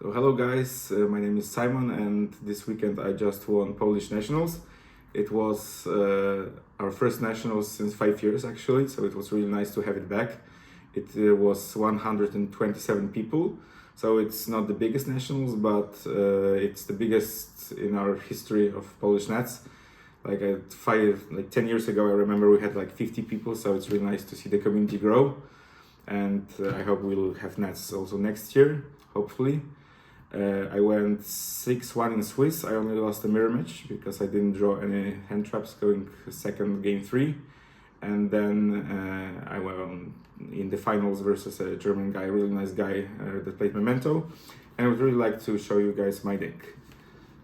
So hello guys, my name is Szymon and this weekend I just won Polish Nationals. It was our first Nationals since 5 years actually, so it was really nice to have it back. It was 127 people, so it's not the biggest Nationals, but it's the biggest in our history of Polish Nats. Like 10 years ago, I remember we had like 50 people, so it's really nice to see the community grow. And I hope we'll have Nats also next year, hopefully. I went 6-1 in Swiss. I only lost the mirror match because I didn't draw any hand traps going second game 3. And then I went in the finals versus a German guy, a really nice guy that played Memento. And I would really like to show you guys my deck.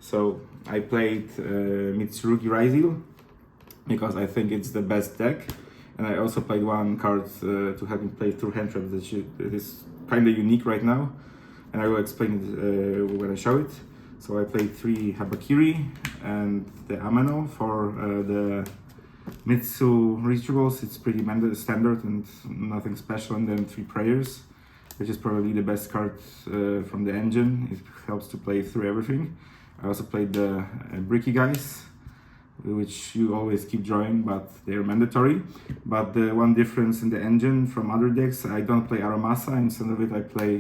So I played Mitsurugi Ryzeal because I think it's the best deck. And I also played one card to help me play through hand traps that is kind of unique right now. And I will explain it when I show it. So I played 3 Habakiri and the Ameno for the Mitsu rituals. It's pretty standard and nothing special. And then 3 prayers, which is probably the best card from the engine. It helps to play through everything. I also played the Bricky guys, which you always keep drawing, but they're mandatory. But the one difference in the engine from other decks, I don't play Aramasa. Instead of it, I play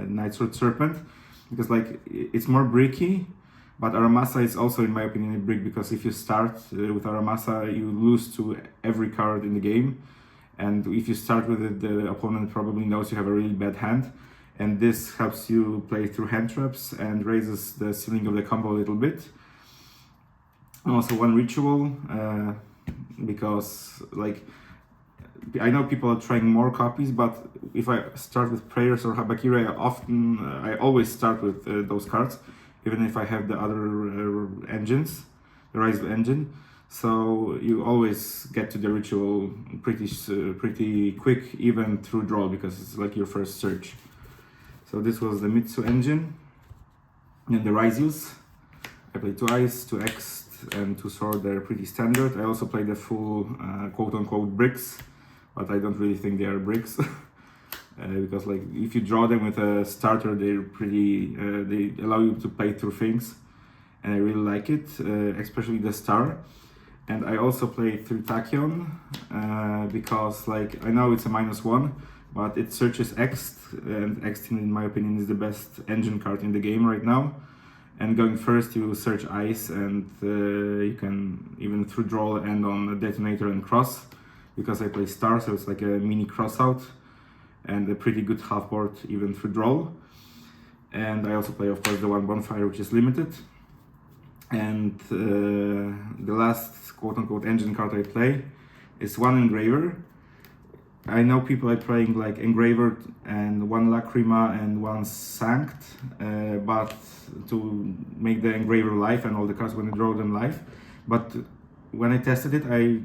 Night Sword Serpent, because like it's more bricky. But Aramasa is also, in my opinion, a brick, because if you start with Aramasa, you lose to every card in the game. And if you start with it, the opponent probably knows you have a really bad hand. And this helps you play through hand traps and raises the ceiling of the combo a little bit. Also one ritual, because like I know people are trying more copies, but if I start with prayers or Habakiri, I always start with those cards, even if I have the other engines, the Ryzeal engine. So you always get to the ritual pretty quick, even through draw, because it's like your first search. So this was the Mitsu engine and the Ryzeals. I played 2 Ice, 2 X, and 2 Sword. They're pretty standard. I also played the full quote-unquote bricks, but I don't really think they are bricks. Because like if you draw them with a starter, they're pretty, they allow you to play through things, and I really like it, especially the star. And I also played through Tachyon, because like I know it's a -1, but it searches X, and X in my opinion is the best engine card in the game right now. And going first, you search Ice, and you can even through draw end on a Detonator and Cross, because I play Star, so it's like a mini crossout and a pretty good half board even through draw. And I also play, of course, the one Bonfire, which is limited. And the last quote-unquote engine card I play is 1 Engraver. I know people are playing like Engraver and 1 Lacrima and 1 Sanct, but to make the Engraver live and all the cards when you draw them live. But when I tested it, I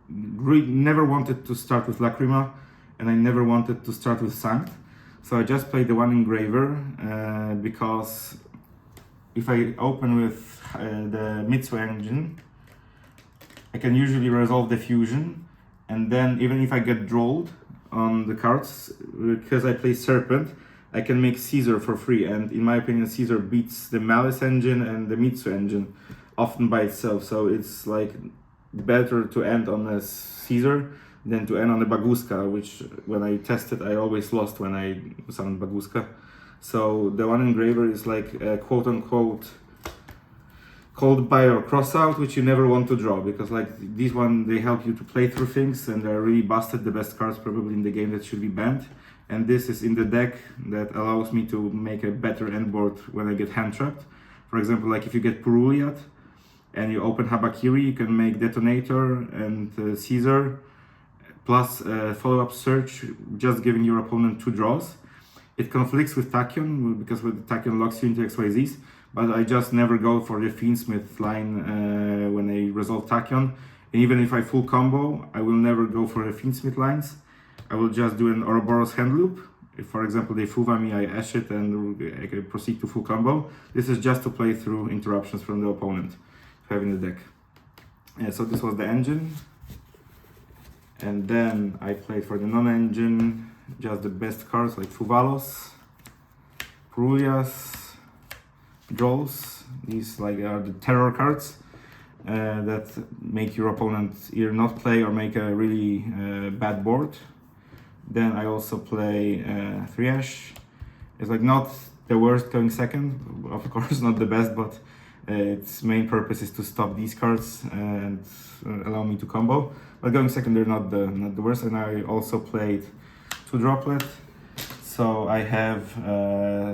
never wanted to start with Lacrima, and I never wanted to start with Sanct. So I just played the 1 Engraver, because if I open with the Mitsu engine, I can usually resolve the fusion. And then even if I get drawled on the cards, because I play Serpent, I can make Caesar for free. And in my opinion, Caesar beats the Malice engine and the Mitsu engine often by itself. So it's like better to end on a Caesar than to end on a Baguska, which when I tested, I always lost when I summoned Baguska. So the 1 Engraver is like a quote-unquote cold buy or crossout, which you never want to draw, because like these one, they help you to play through things, and they're really busted, the best cards probably in the game that should be banned. And this is in the deck that allows me to make a better end board when I get hand trapped. For example, like if you get Puruliat and you open Habakiri, you can make Detonator and Caesar plus follow-up search, just giving your opponent 2 draws. It conflicts with Tachyon, because with Tachyon locks you into XYZs, but I just never go for the Fiendsmith line when I resolve Tachyon. And even if I full combo, I will never go for the Fiendsmith lines. I will just do an Ouroboros hand loop. If, for example, they Fuva me, I Ash it and I can proceed to full combo. This is just to play through interruptions from the opponent to have in the deck. So this was the engine. And then I played for the non-engine just the best cards like Fuvalos, Purulias, Draws. These like are the terror cards that make your opponent either not play or make a really bad board. Then I also play 3-ash. It's like not the worst going second, of course not the best, but its main purpose is to stop these cards and allow me to combo. But going second, they're not the worst. And I also played 2 Droplet, so I have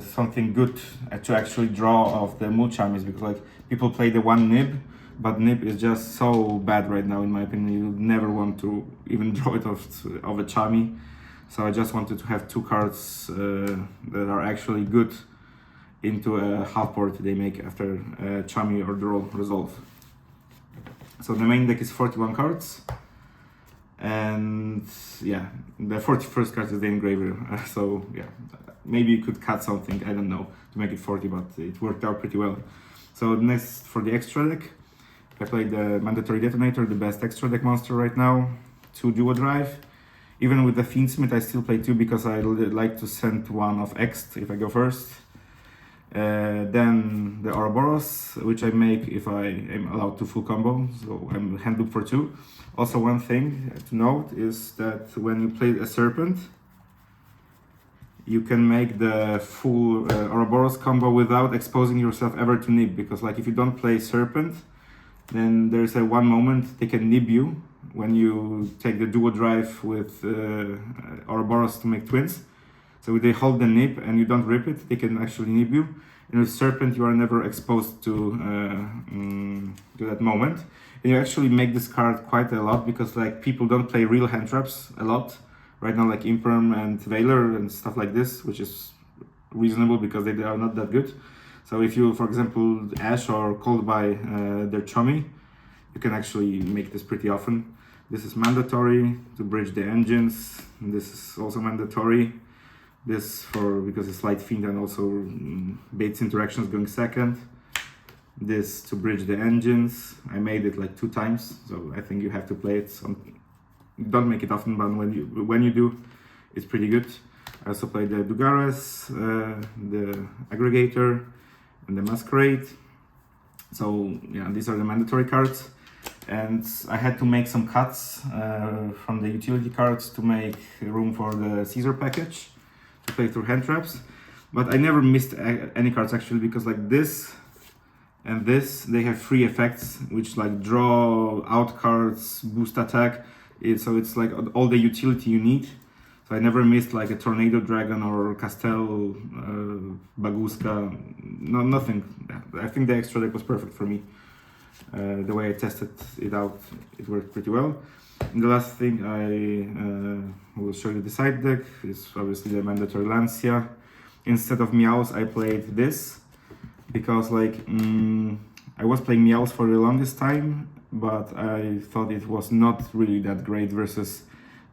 something good to actually draw off the Muchamis, because like people play the 1 Nib, but Nib is just so bad right now in my opinion. You never want to even draw it off of a Chami. So I just wanted to have 2 cards that are actually good into a half board they make after Chami or Draw Resolve. So the main deck is 41 cards, and yeah, the 41st card is the Engraver. So yeah, maybe you could cut something, I don't know, to make it 40, but it worked out pretty well. So next, for the extra deck, I played the Mandatory Detonator, the best extra deck monster right now, 2 Duo Drive. Even with the Fiendsmith, I still play 2 because I like to send 1 of X if I go first. Then the Ouroboros, which I make if I am allowed to full combo, so I'm hand loop for 2. Also, one thing to note is that when you play a Serpent, you can make the full Ouroboros combo without exposing yourself ever to Nib, because like if you don't play Serpent, then there's a one moment they can Nib you when you take the Duo Drive with Ouroboros to make twins. So if they hold the Nib and you don't rip it, they can actually Nib you. And with Serpent, you are never exposed to that moment. And you actually make this card quite a lot, because like people don't play real hand traps a lot right now, like Imperm and Veiler and stuff like this, which is reasonable because they are not that good. So if you, for example, Ash or called by their Chummy, you can actually make this pretty often. This is mandatory to bridge the engines. And this is also mandatory. This for because it's Light Fiend and also Bates interactions going second. This to bridge the engines. I made it like 2 times, so I think you have to play it. Don't make it often, but when you do, it's pretty good. I also played the Dugares, the Aggregator, and the Masquerade. So yeah, these are the mandatory cards. And I had to make some cuts from the utility cards to make room for the Caesar package to play through hand traps. But I never missed any cards actually, because like this and this, they have 3 effects which like draw out cards, boost attack. So it's like all the utility you need. So I never missed like a Tornado Dragon or Castel, Baguska, nothing. I think the extra deck was perfect for me. The way I tested it out, it worked pretty well. And the last thing I will show you the side deck is obviously the mandatory Lancia. Instead of Meows, I played this because like I was playing Meows for the longest time, but I thought it was not really that great versus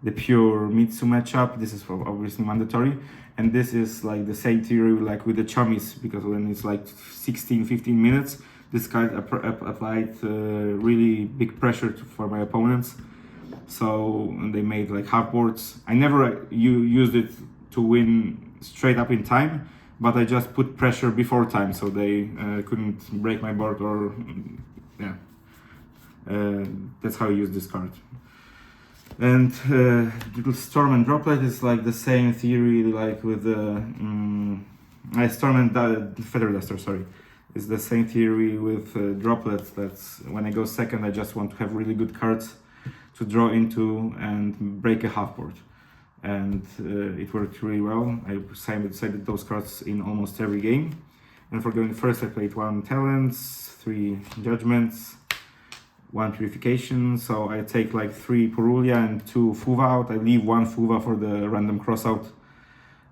the pure Mitsu matchup. This is obviously mandatory, and this is like the same theory like with the Chummies, because when it's like 16-15 minutes, this card applied really big pressure for my opponents. So they made like half boards. I never used it to win straight up in time, but I just put pressure before time, so they couldn't break my board or yeah. That's how I use this card. And Storm and Droplet is like the same theory, like with the Storm and Feather Duster, sorry. It's the same theory with Droplets. That's when I go second, I just want to have really good cards to draw into and break a half board. And it worked really well. I decided those cards in almost every game. And for going first, I played 1 Talents, 3 Judgments, 1 Purification. So I take like 3 Purulia and 2 Fuva out. I leave 1 Fuva for the random crossout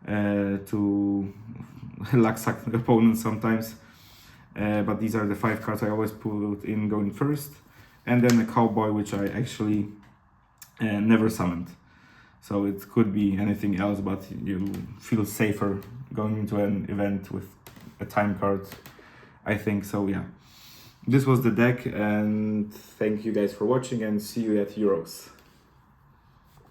to luck suck the opponent sometimes. But these are the 5 cards I always put in going first. And then a Cowboy, which I actually never summoned. So it could be anything else, but you feel safer going into an event with a time card, I think. So yeah, this was the deck, and thank you guys for watching, and see you at Euros.